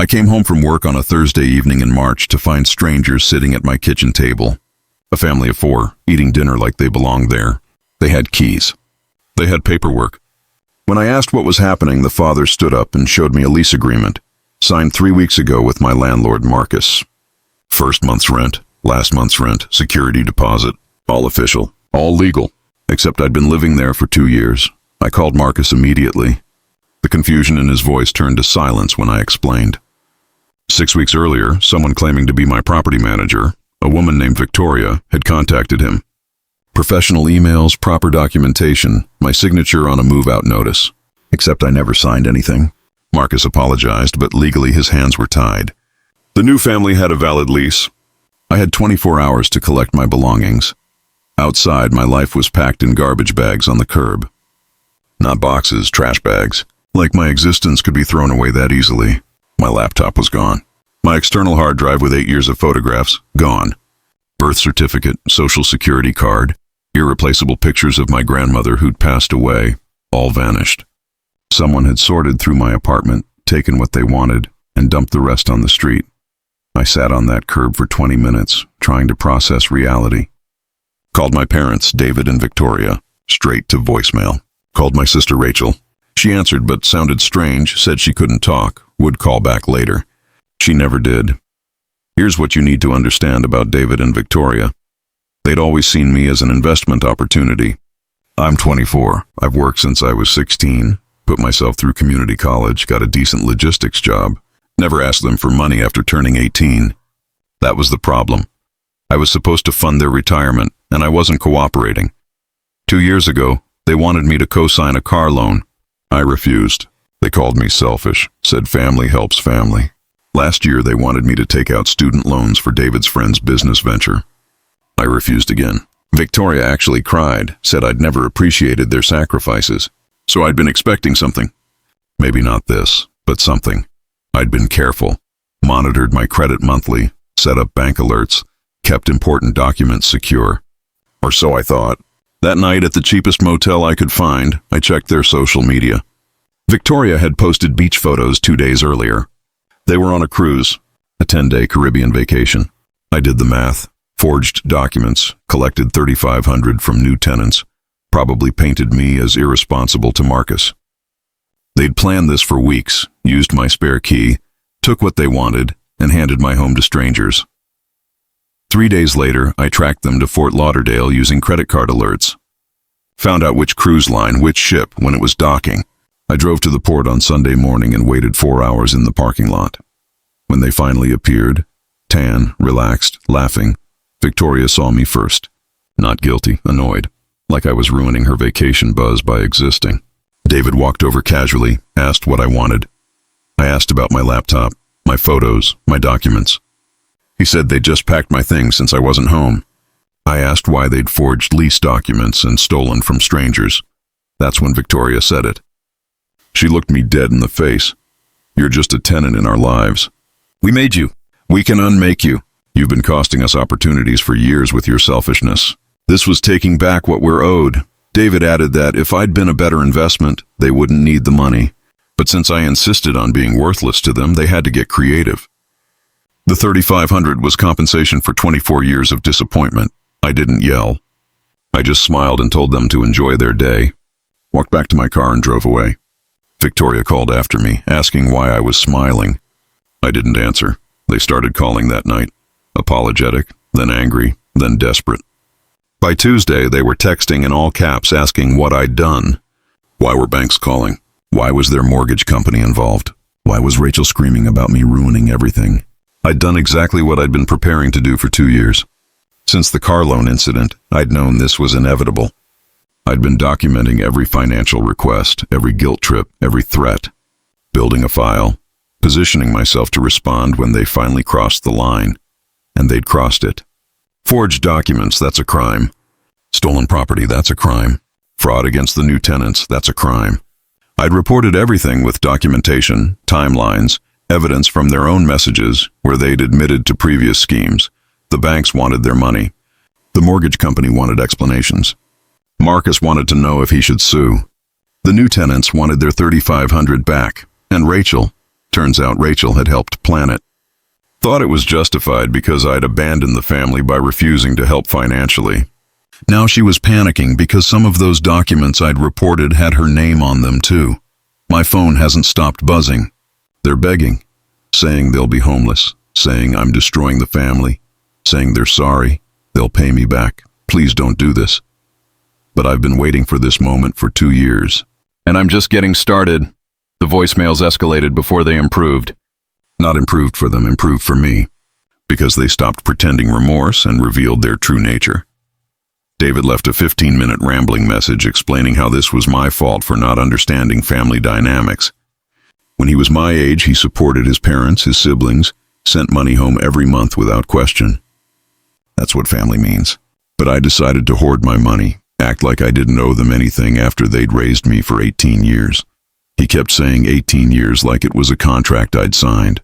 I came home from work on a Thursday evening in March to find strangers sitting at my kitchen table. A family of 4, eating dinner like they belonged there. They had keys. They had paperwork. When I asked what was happening, the father stood up and showed me a lease agreement, signed 3 weeks ago with my landlord, Marcus. First month's rent, last month's rent, security deposit, all official, all legal, except I'd been living there for 2 years. I called Marcus immediately. The confusion in his voice turned to silence when I explained. 6 weeks earlier, someone claiming to be my property manager, a woman named Victoria, had contacted him. Professional emails, proper documentation, my signature on a move-out notice. Except I never signed anything. Marcus apologized, but legally his hands were tied. The new family had a valid lease. I had 24 hours to collect my belongings. Outside, my life was packed in garbage bags on the curb. Not boxes, trash bags. Like my existence could be thrown away that easily. My laptop was gone. My external hard drive with 8 years of photographs, gone. Birth certificate, social security card, irreplaceable pictures of my grandmother who'd passed away, all vanished. Someone had sorted through my apartment, taken what they wanted, and dumped the rest on the street. I sat on that curb for 20 minutes, trying to process reality. Called my parents, David and Victoria, straight to voicemail. Called my sister Rachel. She answered but sounded strange, said she couldn't talk, would call back later. She never did. Here's what you need to understand about David and Victoria. They'd always seen me as an investment opportunity. I'm 24. I've worked since I was 16, put myself through community college, got a decent logistics job. Never asked them for money after turning 18. That was the problem. I was supposed to fund their retirement, and I wasn't cooperating. 2 years ago, they wanted me to co-sign a car loan. I refused. They called me selfish, said family helps family. Last year, they wanted me to take out student loans for David's friend's business venture. I refused again. Victoria actually cried, said I'd never appreciated their sacrifices. So I'd been expecting something. Maybe not this, but something. I'd been careful, monitored my credit monthly, set up bank alerts, kept important documents secure. Or so I thought. That night at the cheapest motel I could find, I checked their social media. Victoria had posted beach photos 2 days earlier. They were on a cruise, a 10-day Caribbean vacation. I did the math, forged documents, collected $3,500 from new tenants, probably painted me as irresponsible to Marcus. They'd planned this for weeks, used my spare key, took what they wanted, and handed my home to strangers. 3 days later, I tracked them to Fort Lauderdale using credit card alerts. Found out which cruise line, which ship, when it was docking. I drove to the port on Sunday morning and waited 4 hours in the parking lot. When they finally appeared, tan, relaxed, laughing, Victoria saw me first. Not guilty, annoyed, like I was ruining her vacation buzz by existing. David walked over casually, asked what I wanted. I asked about my laptop, my photos, my documents. He said they'd just packed my things since I wasn't home. I asked why they'd forged lease documents and stolen from strangers. That's when Victoria said it. She looked me dead in the face. You're just a tenant in our lives. We made you. We can unmake you. You've been costing us opportunities for years with your selfishness. This was taking back what we're owed. David added that if I'd been a better investment, they wouldn't need the money. But since I insisted on being worthless to them, they had to get creative. The $3,500 was compensation for 24 years of disappointment. I didn't yell. I just smiled and told them to enjoy their day. Walked back to my car and drove away. Victoria called after me, asking why I was smiling. I didn't answer. They started calling that night. Apologetic, then angry, then desperate. By Tuesday, they were texting in all caps asking what I'd done. Why were banks calling? Why was their mortgage company involved? Why was Rachel screaming about me ruining everything? I'd done exactly what I'd been preparing to do for 2 years. Since the car loan incident, I'd known this was inevitable. I'd been documenting every financial request, every guilt trip, every threat, building a file, positioning myself to respond when they finally crossed the line. And they'd crossed it. Forged documents, that's a crime. Stolen property, that's a crime. Fraud against the new tenants, that's a crime. I'd reported everything with documentation, timelines, evidence from their own messages where they'd admitted to previous schemes. The banks wanted their money. The mortgage company wanted explanations. Marcus wanted to know if he should sue. The new tenants wanted their $3,500 back, and Rachel, Turns out Rachel had helped plan it. Thought it was justified because I'd abandoned the family by refusing to help financially. Now she was panicking because some of those documents I'd reported had her name on them too. My phone hasn't stopped buzzing. They're begging, saying they'll be homeless, saying I'm destroying the family, saying they're sorry, they'll pay me back. Please don't do this. But I've been waiting for this moment for 2 years. And I'm just getting started. The voicemails escalated before they improved. Not improved for them, improved for me. Because they stopped pretending remorse and revealed their true nature. David left a 15-minute rambling message explaining how this was my fault for not understanding family dynamics. When he was my age, he supported his parents, his siblings, sent money home every month without question. That's what family means. But I decided to hoard my money, act like I didn't owe them anything after they'd raised me for 18 years. He kept saying 18 years like it was a contract I'd signed.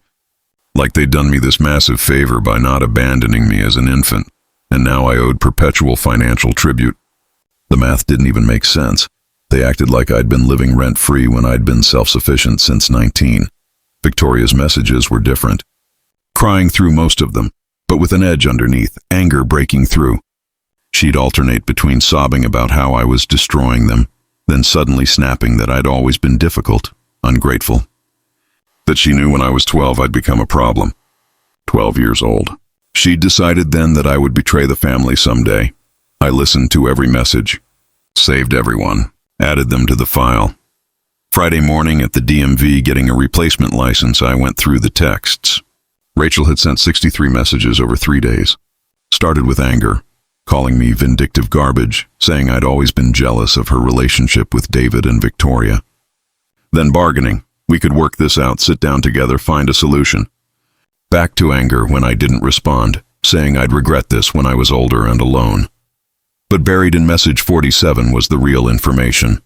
Like they'd done me this massive favor by not abandoning me as an infant, and now I owed perpetual financial tribute. The math didn't even make sense. They acted like I'd been living rent-free when I'd been self-sufficient since 19. Victoria's messages were different. Crying through most of them, but with an edge underneath, anger breaking through. She'd alternate between sobbing about how I was destroying them, then suddenly snapping that I'd always been difficult, ungrateful. That she knew when I was 12 I'd become a problem. 12 years old. She'd decided then that I would betray the family someday. I listened to every message, saved everyone, added them to the file. Friday morning at the DMV getting a replacement license, I went through the texts. Rachel had sent 63 messages over 3 days. Started with anger, calling me vindictive garbage, saying I'd always been jealous of her relationship with David and Victoria. Then bargaining. We could work this out, sit down together, find a solution. Back to anger when I didn't respond, saying I'd regret this when I was older and alone. But buried in message 47 was the real information.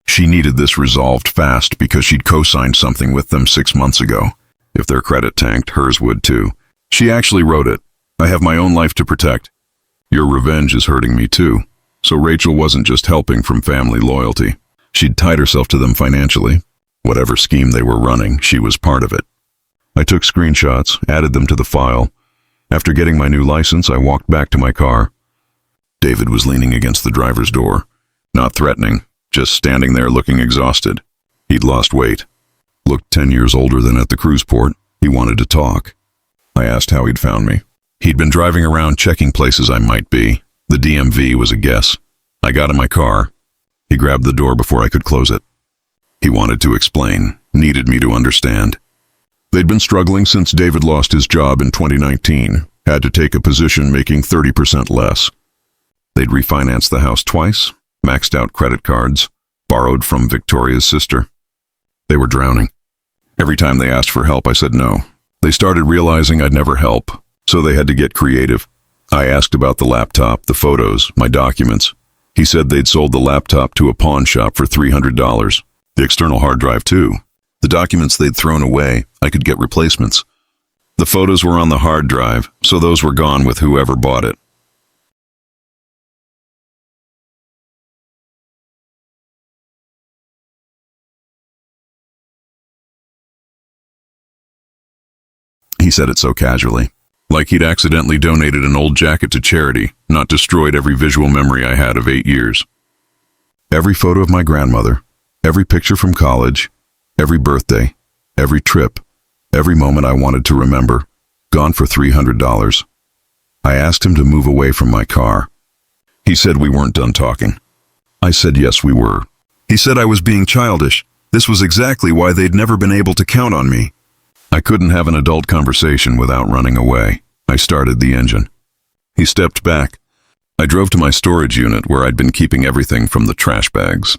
She needed this resolved fast because she'd co-signed something with them 6 months ago. If their credit tanked, hers would too. She actually wrote it. I have my own life to protect. Your revenge is hurting me too. So Rachel wasn't just helping from family loyalty. She'd tied herself to them financially. Whatever scheme they were running, she was part of it. I took screenshots, added them to the file. After getting my new license, I walked back to my car. David was leaning against the driver's door. Not threatening, just standing there looking exhausted. He'd lost weight. Looked 10 years older than at the cruise port. He wanted to talk. I asked how he'd found me. He'd been driving around checking places I might be. The DMV was a guess. I got in my car. He grabbed the door before I could close it. He wanted to explain, needed me to understand. They'd been struggling since David lost his job in 2019, had to take a position making 30% less. They'd refinanced the house twice, maxed out credit cards, borrowed from Victoria's sister. They were drowning. Every time they asked for help, I said no. They started realizing I'd never help, so they had to get creative. I asked about the laptop, the photos, my documents. He said they'd sold the laptop to a pawn shop for $300. The external hard drive too. The documents they'd thrown away, I could get replacements. The photos were on the hard drive, so those were gone with whoever bought it. He said it so casually, like he'd accidentally donated an old jacket to charity, not destroyed every visual memory I had of 8 years. Every photo of my grandmother, every picture from college, every birthday, every trip, every moment I wanted to remember, gone for $300. I asked him to move away from my car. He said we weren't done talking. I said yes, we were. He said I was being childish. This was exactly why they'd never been able to count on me. I couldn't have an adult conversation without running away. I started the engine. He stepped back. I drove to my storage unit where I'd been keeping everything from the trash bags.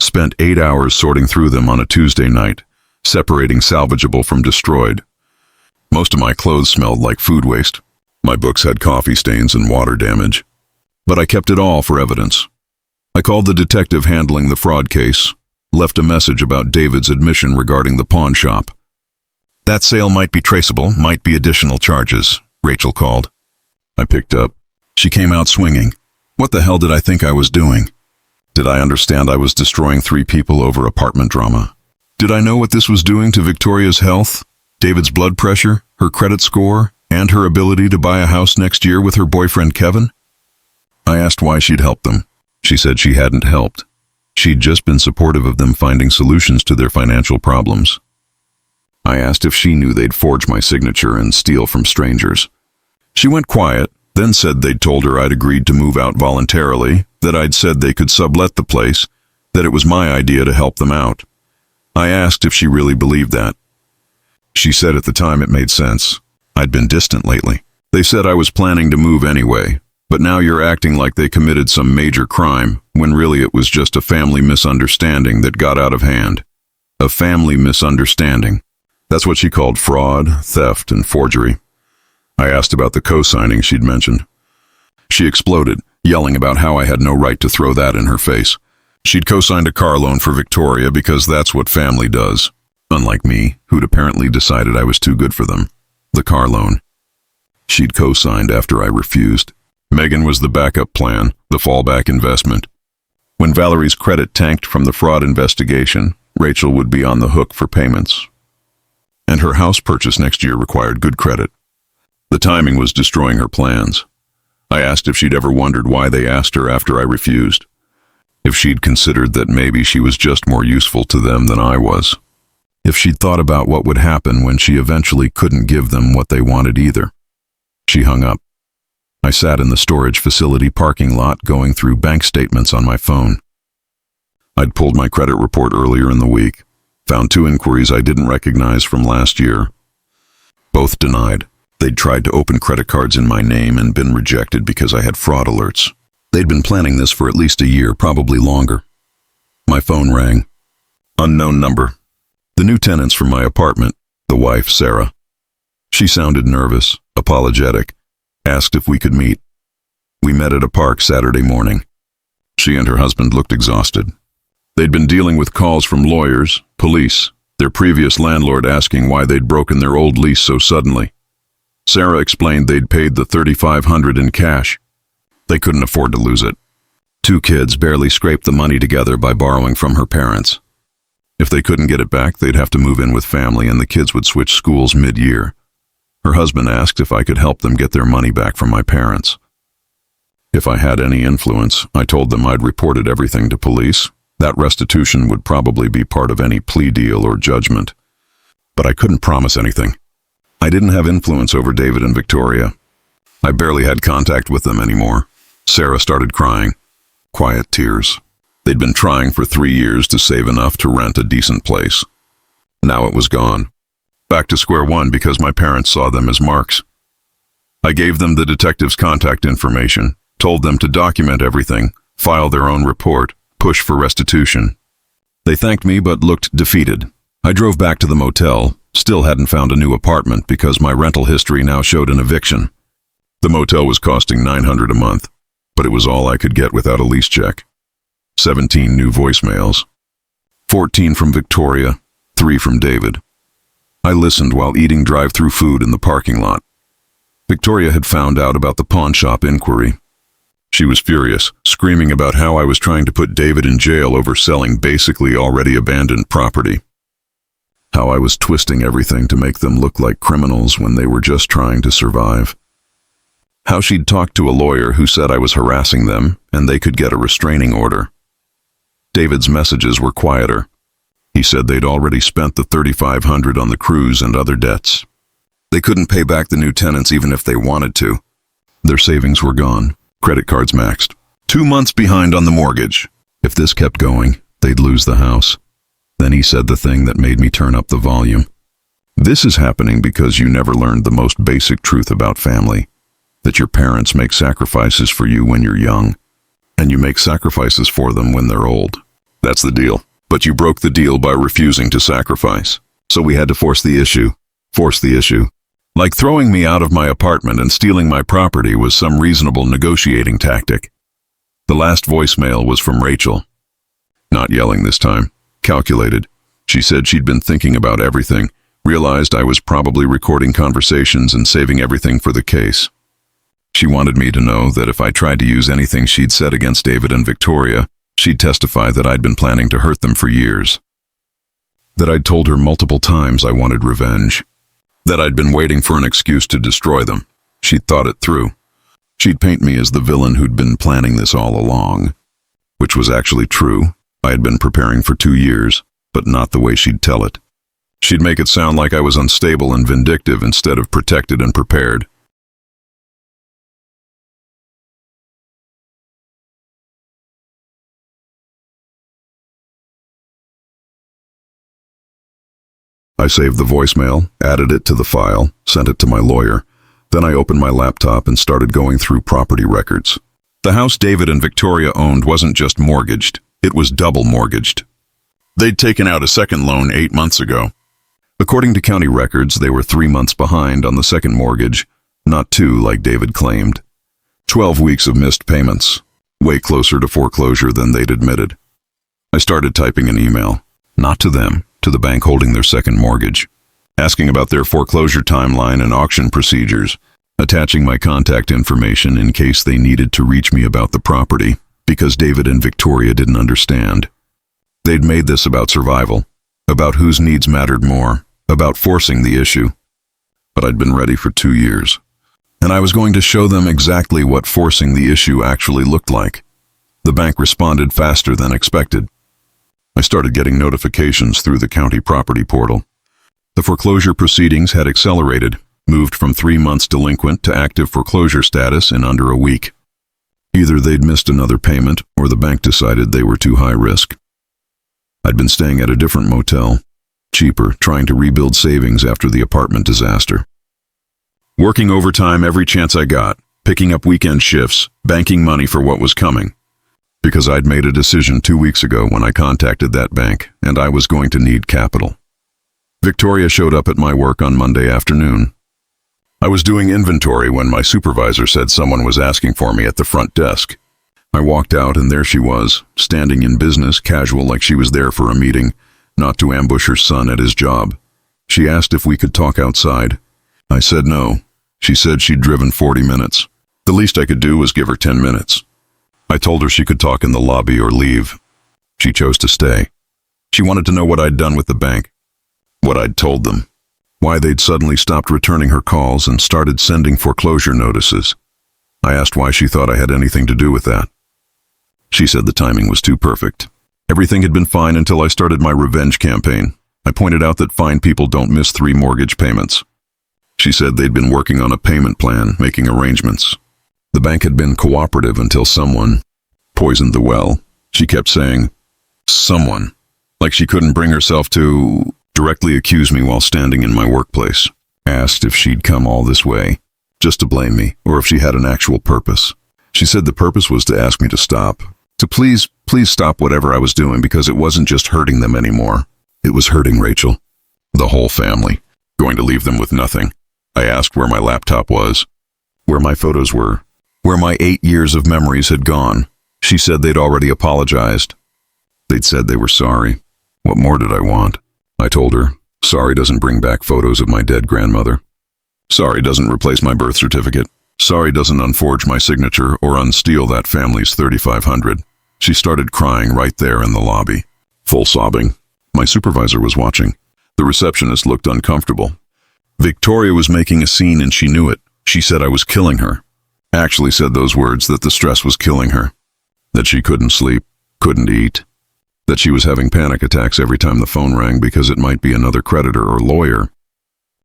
Spent 8 hours sorting through them on a Tuesday night, separating salvageable from destroyed. Most of my clothes smelled like food waste. My books had coffee stains and water damage. But I kept it all for evidence. I called the detective handling the fraud case, left a message about David's admission regarding the pawn shop. That sale might be traceable, might be additional charges, Rachel called. I picked up. She came out swinging. What the hell did I think I was doing? Did I understand I was destroying 3 people over apartment drama? Did I know what this was doing to Victoria's health, David's blood pressure, her credit score, and her ability to buy a house next year with her boyfriend Kevin? I asked why she'd helped them. She said she hadn't helped. She'd just been supportive of them finding solutions to their financial problems. I asked if she knew they'd forge my signature and steal from strangers. She went quiet, then said they'd told her I'd agreed to move out voluntarily, that I'd said they could sublet the place, that it was my idea to help them out. I asked if she really believed that. She said at the time it made sense. I'd been distant lately. They said I was planning to move anyway, but now you're acting like they committed some major crime, when really it was just a family misunderstanding that got out of hand. A family misunderstanding. That's what she called fraud, theft, and forgery. I asked about the co-signing she'd mentioned. She exploded, yelling about how I had no right to throw that in her face. She'd co-signed a car loan for Victoria because that's what family does. Unlike me, who'd apparently decided I was too good for them. The car loan. She'd co-signed after I refused. Megan was the backup plan, the fallback investment. When Valerie's credit tanked from the fraud investigation, Rachel would be on the hook for payments. And her house purchase next year required good credit. The timing was destroying her plans. I asked if she'd ever wondered why they asked her after I refused. If she'd considered that maybe she was just more useful to them than I was. If she'd thought about what would happen when she eventually couldn't give them what they wanted either. She hung up. I sat in the storage facility parking lot going through bank statements on my phone. I'd pulled my credit report earlier in the week, found 2 inquiries I didn't recognize from last year. Both denied. They'd tried to open credit cards in my name and been rejected because I had fraud alerts. They'd been planning this for at least a year, probably longer. My phone rang. Unknown number. The new tenants from my apartment, the wife, Sarah. She sounded nervous, apologetic, asked if we could meet. We met at a park Saturday morning. She and her husband looked exhausted. They'd been dealing with calls from lawyers, police, their previous landlord asking why they'd broken their old lease so suddenly. Sarah explained they'd paid the $3,500 in cash. They couldn't afford to lose it. 2 kids barely scraped the money together by borrowing from her parents. If they couldn't get it back, they'd have to move in with family and the kids would switch schools mid-year. Her husband asked if I could help them get their money back from my parents. If I had any influence, I told them I'd reported everything to police. That restitution would probably be part of any plea deal or judgment. But I couldn't promise anything. I didn't have influence over David and Victoria. I barely had contact with them anymore. Sarah started crying. Quiet tears. They'd been trying for 3 years to save enough to rent a decent place. Now it was gone. Back to square one because my parents saw them as marks. I gave them the detective's contact information, told them to document everything, file their own report, push for restitution. They thanked me but looked defeated. I drove back to the motel, still hadn't found a new apartment because my rental history now showed an eviction. The motel was costing $900 a month, but it was all I could get without a lease check. 17 new voicemails. 14 from Victoria, 3 from David. I listened while eating drive-through food in the parking lot. Victoria had found out about the pawn shop inquiry. She was furious, screaming about how I was trying to put David in jail over selling basically already abandoned property. How I was twisting everything to make them look like criminals when they were just trying to survive. How she'd talked to a lawyer who said I was harassing them and they could get a restraining order. David's messages were quieter. He said they'd already spent the $3,500 on the cruise and other debts. They couldn't pay back the new tenants even if they wanted to. Their savings were gone, credit cards maxed. 2 months behind on the mortgage. If this kept going, they'd lose the house. Then he said the thing that made me turn up the volume. This is happening because you never learned the most basic truth about family. That your parents make sacrifices for you when you're young, and you make sacrifices for them when they're old. That's the deal. But you broke the deal by refusing to sacrifice. So we had to force the issue. Like throwing me out of my apartment and stealing my property was some reasonable negotiating tactic. The last voicemail was from Rachel. Not yelling this time. Calculated. She said she'd been thinking about everything, realized I was probably recording conversations and saving everything for the case. She wanted me to know that if I tried to use anything she'd said against David and Victoria, she'd testify that I'd been planning to hurt them for years. That I'd told her multiple times I wanted revenge. That I'd been waiting for an excuse to destroy them. She'd thought it through. She'd paint me as the villain who'd been planning this all along. Which was actually true. I had been preparing for 2 years, but not the way she'd tell it. She'd make it sound like I was unstable and vindictive instead of protected and prepared. I saved the voicemail, added it to the file, sent it to my lawyer. Then I opened my laptop and started going through property records. The house David and Victoria owned wasn't just mortgaged, it was double mortgaged. They'd taken out a second loan 8 months ago. According to county records, they were 3 months behind on the second mortgage, not 2 like David claimed. 12 weeks of missed payments, way closer to foreclosure than they'd admitted. I started typing an email, not to them, to the bank holding their second mortgage, asking about their foreclosure timeline and auction procedures, attaching my contact information in case they needed to reach me about the property, because David and Victoria didn't understand. They'd made this about survival, about whose needs mattered more, about forcing the issue. But I'd been ready for 2 years, and I was going to show them exactly what forcing the issue actually looked like. The bank responded faster than expected. I started getting notifications through the county property portal. The foreclosure proceedings had accelerated, moved from 3 months delinquent to active foreclosure status in under a week. Either they'd missed another payment or the bank decided they were too high risk. I'd been staying at a different motel, cheaper, trying to rebuild savings after the apartment disaster. Working overtime every chance I got, picking up weekend shifts, banking money for what was coming. Because I'd made a decision 2 weeks ago when I contacted that bank, and I was going to need capital. Victoria showed up at my work on Monday afternoon. I was doing inventory when my supervisor said someone was asking for me at the front desk. I walked out and there she was, standing in business casual like she was there for a meeting, not to ambush her son at his job. She asked if we could talk outside. I said no. She said she'd driven 40 minutes. The least I could do was give her 10 minutes. I told her she could talk in the lobby or leave. She chose to stay. She wanted to know what I'd done with the bank, what I'd told them, why they'd suddenly stopped returning her calls and started sending foreclosure notices. I asked why she thought I had anything to do with that. She said the timing was too perfect. Everything had been fine until I started my revenge campaign. I pointed out that fine people don't miss 3 mortgage payments. She said they'd been working on a payment plan, making arrangements. The bank had been cooperative until someone poisoned the well. She kept saying, someone, like she couldn't bring herself to directly accuse me while standing in my workplace. Asked if she'd come all this way, just to blame me, or if she had an actual purpose. She said the purpose was to ask me to stop, to please stop whatever I was doing because it wasn't just hurting them anymore. It was hurting Rachel, the whole family, going to leave them with nothing. I asked where my laptop was, where my photos were, where my 8 years of memories had gone. She said they'd already apologized. They'd said they were sorry. What more did I want? I told her, sorry doesn't bring back photos of my dead grandmother. Sorry doesn't replace my birth certificate. Sorry doesn't unforge my signature or unsteal that family's $3,500. She started crying right there in the lobby, full sobbing. My supervisor was watching. The receptionist looked uncomfortable. Victoria was making a scene and she knew it. She said I was killing her. Actually said those words, that the stress was killing her. That she couldn't sleep, couldn't eat. That she was having panic attacks every time the phone rang because it might be another creditor or lawyer.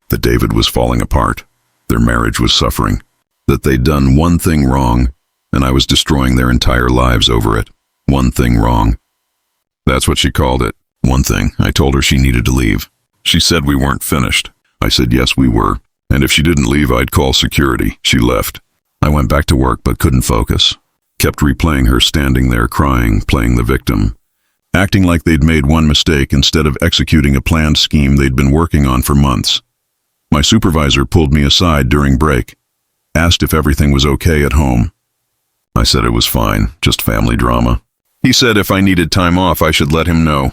That David was falling apart. Their marriage was suffering. That they'd done one thing wrong, and I was destroying their entire lives over it. One thing wrong. That's what she called it. One thing. I told her she needed to leave. She said we weren't finished. I said yes, we were. And if she didn't leave, I'd call security. She left. I went back to work but couldn't focus. Kept replaying her standing there crying, playing the victim. Acting like they'd made one mistake instead of executing a planned scheme they'd been working on for months. My supervisor pulled me aside during break. Asked if everything was okay at home. I said it was fine, just family drama. He said if I needed time off, I should let him know.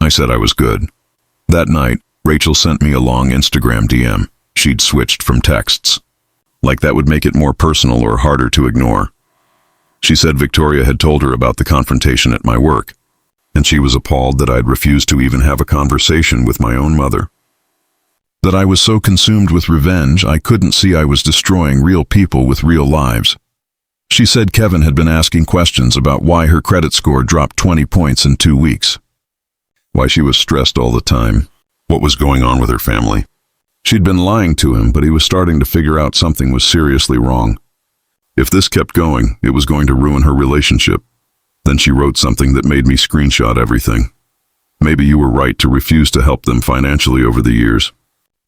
I said I was good. That night, Rachel sent me a long Instagram DM. She'd switched from texts. Like that would make it more personal or harder to ignore. She said Victoria had told her about the confrontation at my work. and she was appalled that I'd refused to even have a conversation with my own mother. That I was so consumed with revenge, I couldn't see I was destroying real people with real lives. She said Kevin had been asking questions about why her credit score dropped 20 points in 2 weeks. Why she was stressed all the time. What was going on with her family. She'd been lying to him, but he was starting to figure out something was seriously wrong. If this kept going, it was going to ruin her relationship. Then she wrote something that made me screenshot everything. Maybe you were right to refuse to help them financially over the years.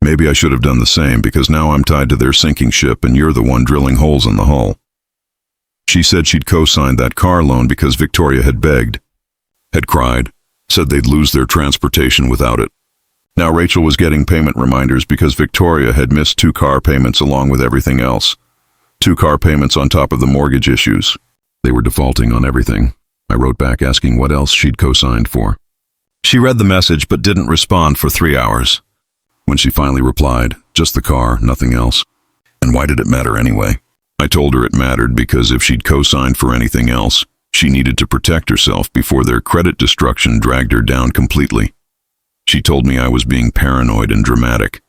Maybe I should have done the same because now I'm tied to their sinking ship and you're the one drilling holes in the hull. She said she'd co-signed that car loan because Victoria had begged, had cried, said they'd lose their transportation without it. Now Rachel was getting payment reminders because Victoria had missed 2 car payments along with everything else. 2 car payments on top of the mortgage issues. They were defaulting on everything. I wrote back asking what else she'd co-signed for. She read the message but didn't respond for 3 hours. When she finally replied, just the car, nothing else. And why did it matter anyway? I told her it mattered because if she'd co-signed for anything else, she needed to protect herself before their credit destruction dragged her down completely. She told me I was being paranoid and dramatic.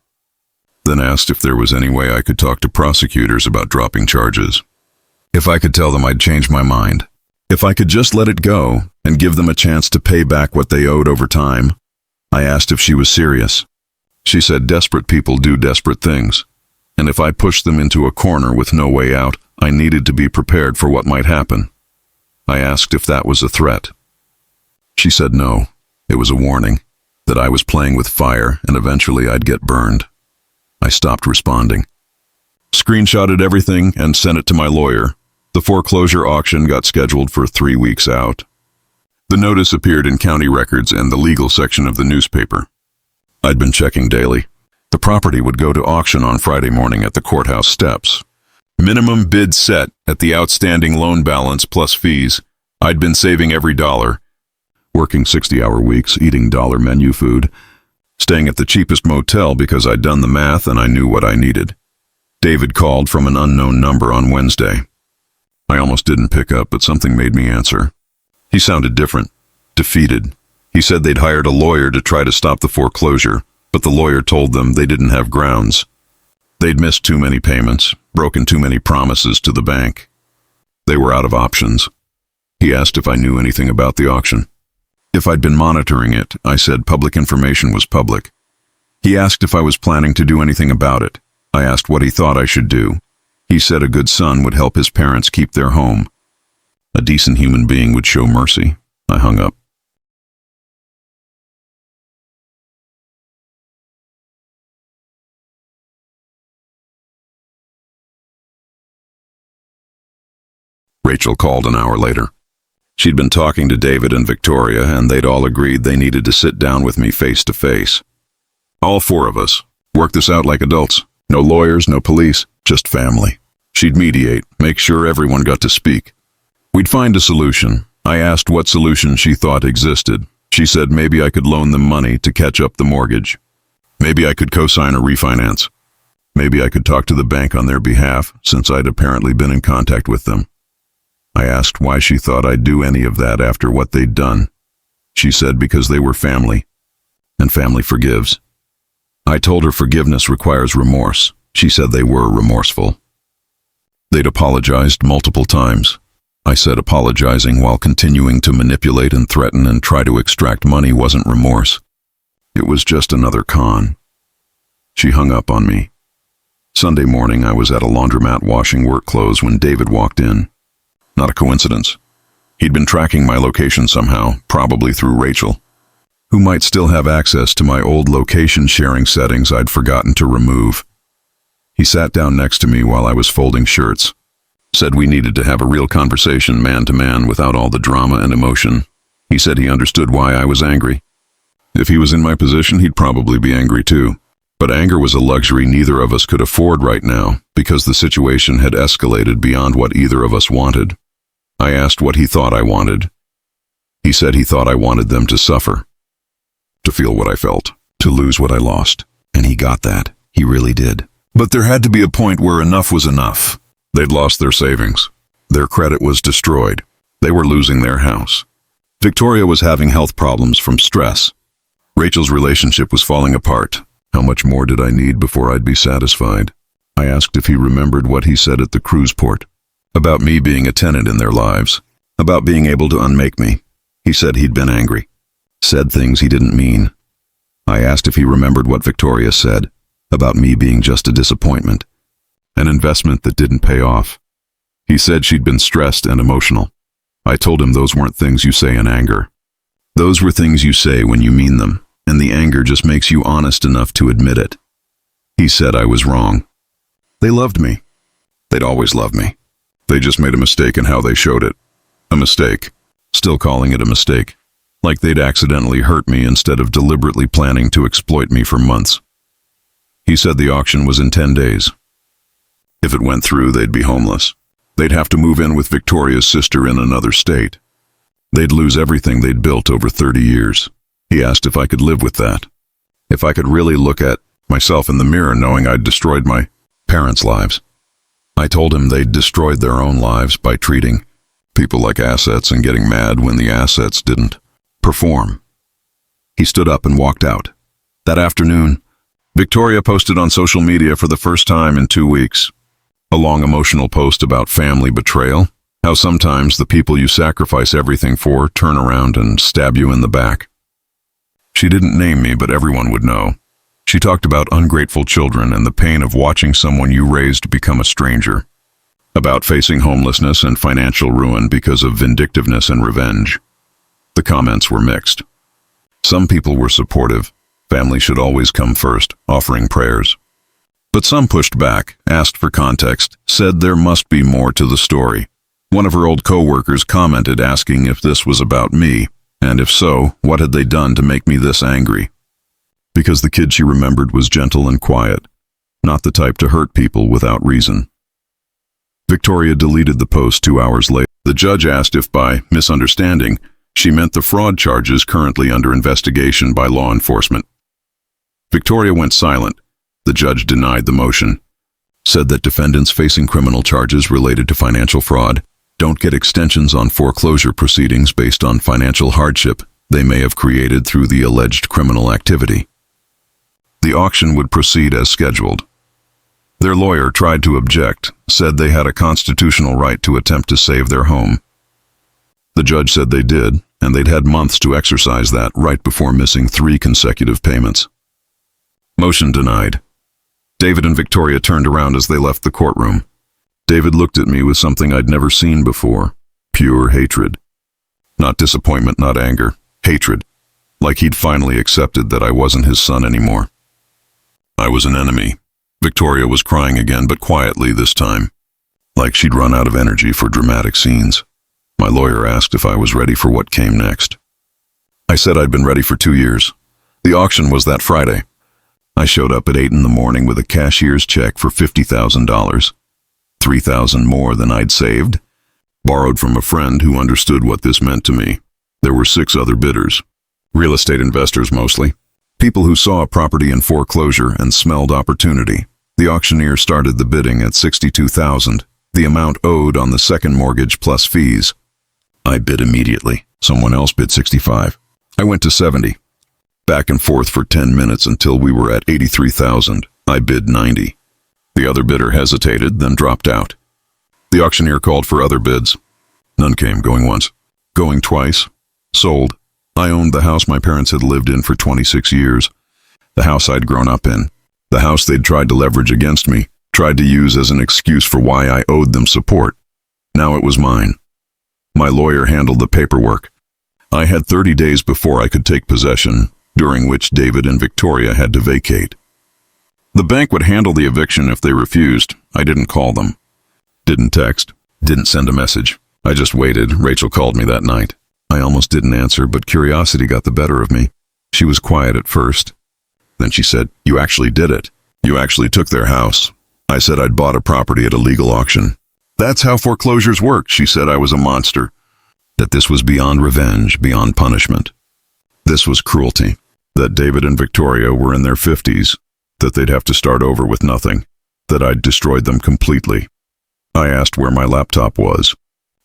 Then asked if there was any way I could talk to prosecutors about dropping charges. If I could tell them I'd change my mind. If I could just let it go and give them a chance to pay back what they owed over time. I asked if she was serious. She said desperate people do desperate things, and if I pushed them into a corner with no way out, I needed to be prepared for what might happen. I asked if that was a threat. She said no, it was a warning, that I was playing with fire and eventually I'd get burned. I stopped responding. Screenshotted everything and sent it to my lawyer. The foreclosure auction got scheduled for 3 weeks out. The notice appeared in county records and the legal section of the newspaper. I'd been checking daily. The property would go to auction on Friday morning at the courthouse steps. Minimum bid set at the outstanding loan balance plus fees. I'd been saving every dollar. Working 60-hour weeks, eating dollar menu food. Staying at the cheapest motel because I'd done the math and I knew what I needed. David called from an unknown number on Wednesday. I almost didn't pick up, but something made me answer. He sounded different, defeated. He said they'd hired a lawyer to try to stop the foreclosure, but the lawyer told them they didn't have grounds. They'd missed too many payments, broken too many promises to the bank. They were out of options. He asked if I knew anything about the auction. If I'd been monitoring it, I said public information was public. He asked if I was planning to do anything about it. I asked what he thought I should do. He said a good son would help his parents keep their home. A decent human being would show mercy. I hung up. Rachel called an hour later. She'd been talking to David and Victoria, and they'd all agreed they needed to sit down with me face to face. All 4 of us. Work this out like adults. No lawyers, no police, just family. She'd mediate, make sure everyone got to speak. We'd find a solution. I asked what solution she thought existed. She said maybe I could loan them money to catch up the mortgage. Maybe I could co-sign a refinance. Maybe I could talk to the bank on their behalf, since I'd apparently been in contact with them. I asked why she thought I'd do any of that after what they'd done. She said because they were family, and family forgives. I told her forgiveness requires remorse. She said they were remorseful. They'd apologized multiple times. I said apologizing while continuing to manipulate and threaten and try to extract money wasn't remorse. It was just another con. She hung up on me. Sunday morning, I was at a laundromat washing work clothes when David walked in. Not a coincidence. He'd been tracking my location somehow, probably through Rachel, who might still have access to my old location sharing settings I'd forgotten to remove. He sat down next to me while I was folding shirts. Said we needed to have a real conversation man to man without all the drama and emotion. He said he understood why I was angry. If he was in my position, he'd probably be angry too. But anger was a luxury neither of us could afford right now because the situation had escalated beyond what either of us wanted. I asked what he thought I wanted. He said he thought I wanted them to suffer. To feel what I felt. To lose what I lost. And he got that. He really did. But there had to be a point where enough was enough. They'd lost their savings. Their credit was destroyed. They were losing their house. Victoria was having health problems from stress. Rachel's relationship was falling apart. How much more did I need before I'd be satisfied? I asked if he remembered what he said at the cruise port. About me being a tenant in their lives. About being able to unmake me. He said he'd been angry. Said things he didn't mean. I asked if he remembered what Victoria said. About me being just a disappointment. An investment that didn't pay off. He said she'd been stressed and emotional. I told him those weren't things you say in anger. Those were things you say when you mean them, and the anger just makes you honest enough to admit it. He said I was wrong. They loved me. They'd always loved me. They just made a mistake in how they showed it. A mistake. Still calling it a mistake. Like they'd accidentally hurt me instead of deliberately planning to exploit me for months. He said the auction was in 10 days. If it went through, they'd be homeless. They'd have to move in with Victoria's sister in another state. They'd lose everything they'd built over 30 years. He asked if I could live with that. If I could really look at myself in the mirror knowing I'd destroyed my parents' lives. I told him they'd destroyed their own lives by treating people like assets and getting mad when the assets didn't perform. He stood up and walked out. That afternoon, Victoria posted on social media for the first time in 2 weeks. A long emotional post about family betrayal, how sometimes the people you sacrifice everything for turn around and stab you in the back. She didn't name me, but everyone would know. She talked about ungrateful children and the pain of watching someone you raised become a stranger. About facing homelessness and financial ruin because of vindictiveness and revenge. The comments were mixed. Some people were supportive. Family should always come first, offering prayers. But some pushed back, asked for context, said there must be more to the story. One of her old co-workers commented asking if this was about me, and if so, what had they done to make me this angry? Because the kid she remembered was gentle and quiet, not the type to hurt people without reason. Victoria deleted the post 2 hours later. The judge asked if by misunderstanding, she meant the fraud charges currently under investigation by law enforcement. Victoria went silent. The judge denied the motion, said that defendants facing criminal charges related to financial fraud don't get extensions on foreclosure proceedings based on financial hardship they may have created through the alleged criminal activity. The auction would proceed as scheduled. Their lawyer tried to object, said they had a constitutional right to attempt to save their home. The judge said they did, and they'd had months to exercise that right before missing 3 consecutive payments. Motion denied. David and Victoria turned around as they left the courtroom. David looked at me with something I'd never seen before. Pure hatred. Not disappointment, not anger. Hatred. Like he'd finally accepted that I wasn't his son anymore. I was an enemy. Victoria was crying again, but quietly this time. Like she'd run out of energy for dramatic scenes. My lawyer asked if I was ready for what came next. I said I'd been ready for 2 years. The auction was that Friday. I showed up at 8 in the morning with a cashier's check for $50,000, $3,000 more than I'd saved, borrowed from a friend who understood what this meant to me. There were 6 other bidders, real estate investors mostly, people who saw a property in foreclosure and smelled opportunity. The auctioneer started the bidding at $62,000, the amount owed on the second mortgage plus fees. I bid immediately. Someone else bid $65,000. I went to $70,000. Back and forth for 10 minutes until we were at $83,000. I bid $90,000. The other bidder hesitated, then dropped out. The auctioneer called for other bids. None came, going once, going twice. Sold. I owned the house my parents had lived in for 26 years. The house I'd grown up in. The house they'd tried to leverage against me, tried to use as an excuse for why I owed them support. Now it was mine. My lawyer handled the paperwork. I had 30 days before I could take possession, during which David and Victoria had to vacate. The bank would handle the eviction if they refused. I didn't call them. Didn't text. Didn't send a message. I just waited. Rachel called me that night. I almost didn't answer, but curiosity got the better of me. She was quiet at first. Then she said, "You actually did it. You actually took their house." I said I'd bought a property at a legal auction. "That's how foreclosures work." She said I was a monster. That this was beyond revenge, beyond punishment. This was cruelty. That David and Victoria were in their 50s, that they'd have to start over with nothing, that I'd destroyed them completely. I asked where my laptop was,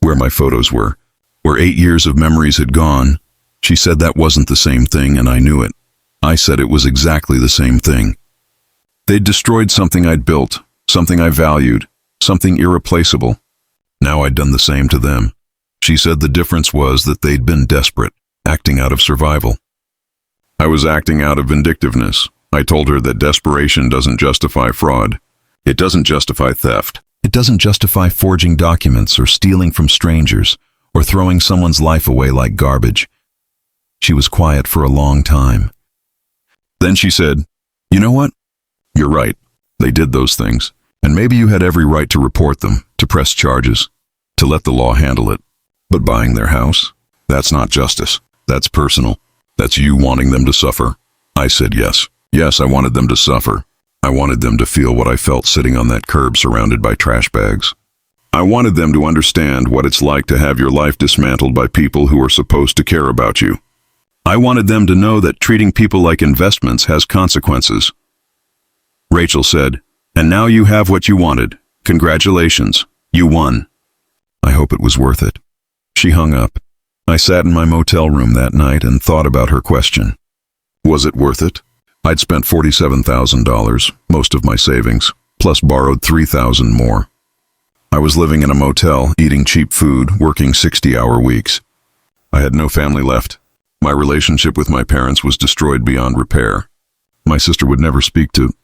where my photos were. where 8 years of memories had gone. She said that wasn't the same thing, and I knew it. I said it was exactly the same thing. They'd destroyed something I'd built, something I valued, something irreplaceable. Now I'd done the same to them. She said the difference was that they'd been desperate, acting out of survival. I was acting out of vindictiveness. I told her that desperation doesn't justify fraud. It doesn't justify theft. It doesn't justify forging documents or stealing from strangers or throwing someone's life away like garbage. She was quiet for a long time. Then she said, "You know what? You're right. They did those things. And maybe you had every right to report them, to press charges, to let the law handle it. But buying their house? That's not justice. That's personal. That's you wanting them to suffer." I said yes. Yes, I wanted them to suffer. I wanted them to feel what I felt sitting on that curb surrounded by trash bags. I wanted them to understand what it's like to have your life dismantled by people who are supposed to care about you. I wanted them to know that treating people like investments has consequences. Rachel said, "And now you have what you wanted. Congratulations. You won." I hope it was worth it. She hung up. I sat in my motel room that night and thought about her question. Was it worth it? I'd spent $47,000, most of my savings, plus borrowed $3,000 more. I was living in a motel, eating cheap food, working 60-hour weeks. I had no family left. My relationship with my parents was destroyed beyond repair. My sister would never speak to